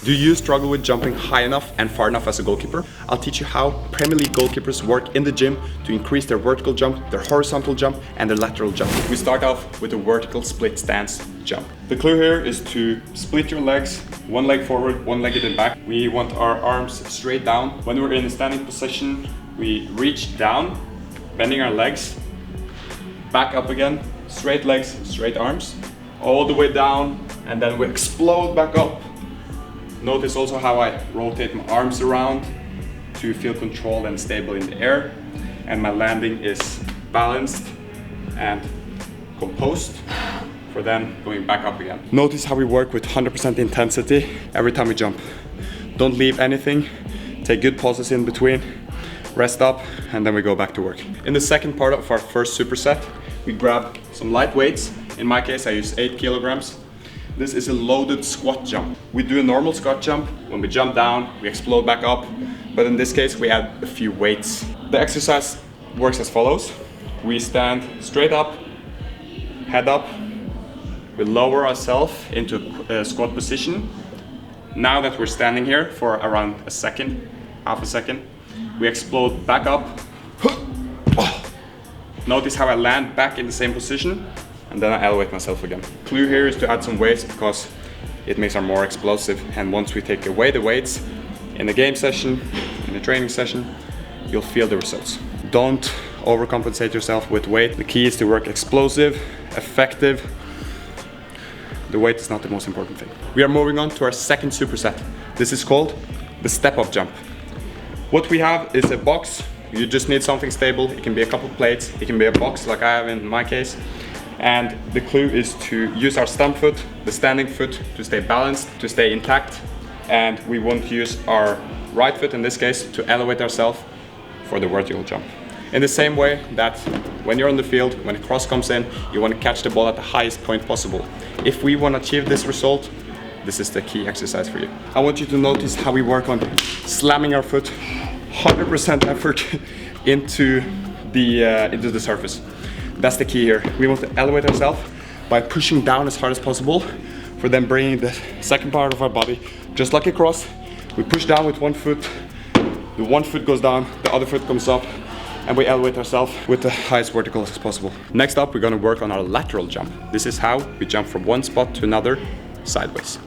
Do you struggle with jumping high enough and far enough as a goalkeeper? I'll teach you how Premier League goalkeepers work in the gym to increase their vertical jump, their horizontal jump, and their lateral jump. We start off with a vertical split stance jump. The clue here is to split your legs, one leg forward, one leg in the back. We want our arms straight down. When we're in a standing position, we reach down, bending our legs, back up again, straight legs, straight arms, all the way down, and then we explode back up. Notice also how I rotate my arms around to feel controlled and stable in the air, and my landing is balanced and composed for then going back up again. Notice how we work with 100% intensity every time we jump. Don't leave anything, take good pauses in between, rest up, and then we go back to work. In the second part of our first superset, we grab some light weights. In my case, I use 8 kilograms. This is a loaded squat jump. We do a normal squat jump. When we jump down, we explode back up. But in this case, we add a few weights. The exercise works as follows. We stand straight up, head up. We lower ourselves into a squat position. Now that we're standing here for around a second, half a second, we explode back up. Notice how I land back in the same position, and then I elevate myself again. Clue here is to add some weights because it makes our more explosive, and once we take away the weights in a game session, in a training session, you'll feel the results. Don't overcompensate yourself with weight. The key is to work explosive, effective. The weight is not the most important thing. We are moving on to our second superset. This is called the step-up jump. What we have is a box. You just need something stable. It can be a couple plates, it can be a box like I have in my case. And the clue is to use our stump foot, the standing foot, to stay balanced, to stay intact. And we want to use our right foot in this case to elevate ourselves for the vertical jump. In the same way that when you're on the field, when a cross comes in, you want to catch the ball at the highest point possible. If we want to achieve this result, this is the key exercise for you. I want you to notice how we work on slamming our foot, 100% effort into the surface. That's the key here. We want to elevate ourselves by pushing down as hard as possible, for then bringing the second part of our body, just like a cross. We push down with one foot, the one foot goes down, the other foot comes up, and we elevate ourselves with the highest vertical as possible. Next up, we're going to work on our lateral jump. This is how we jump from one spot to another sideways.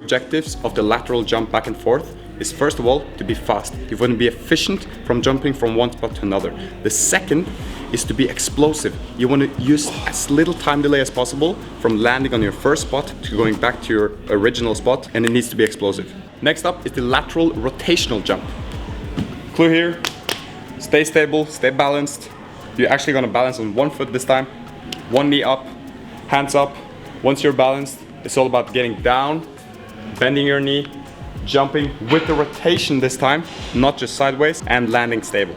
Objectives of the lateral jump back and forth is, first of all, to be fast. You want to be efficient from jumping from one spot to another. The second is to be explosive. You want to use as little time delay as possible from landing on your first spot to going back to your original spot, and it needs to be explosive. Next up is the lateral rotational jump. Clue here, stay stable, stay balanced. You're actually going to balance on one foot this time, one knee up, hands up. Once you're balanced, it's all about getting down, bending your knee, jumping with the rotation this time, not just sideways, and landing stable.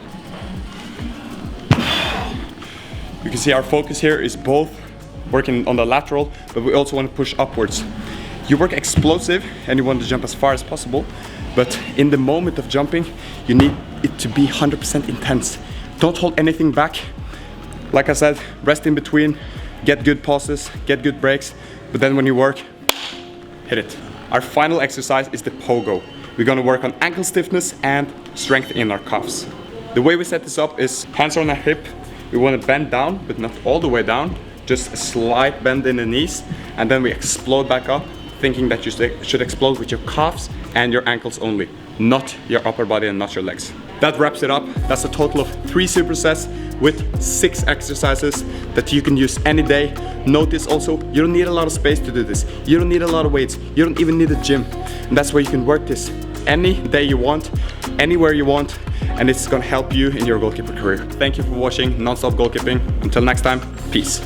You can see our focus here is both working on the lateral, but we also want to push upwards. You work explosive and you want to jump as far as possible, but in the moment of jumping, you need it to be 100% intense. Don't hold anything back. Like I said, rest in between, get good pauses, get good breaks, but then when you work, hit it. Our final exercise is the Pogo. We're going to work on ankle stiffness and strength in our calves. The way we set this up is hands on our hip. We want to bend down, but not all the way down, just a slight bend in the knees, and then we explode back up, thinking that you should explode with your calves and your ankles only, not your upper body and not your legs. That wraps it up. That's a total of 3 supersets with 6 exercises that you can use any day. Notice also, you don't need a lot of space to do this. You don't need a lot of weights. You don't even need a gym. And that's where you can work this any day you want, anywhere you want, and it's gonna help you in your goalkeeper career. Thank you for watching Non-Stop Goalkeeping. Until next time, peace.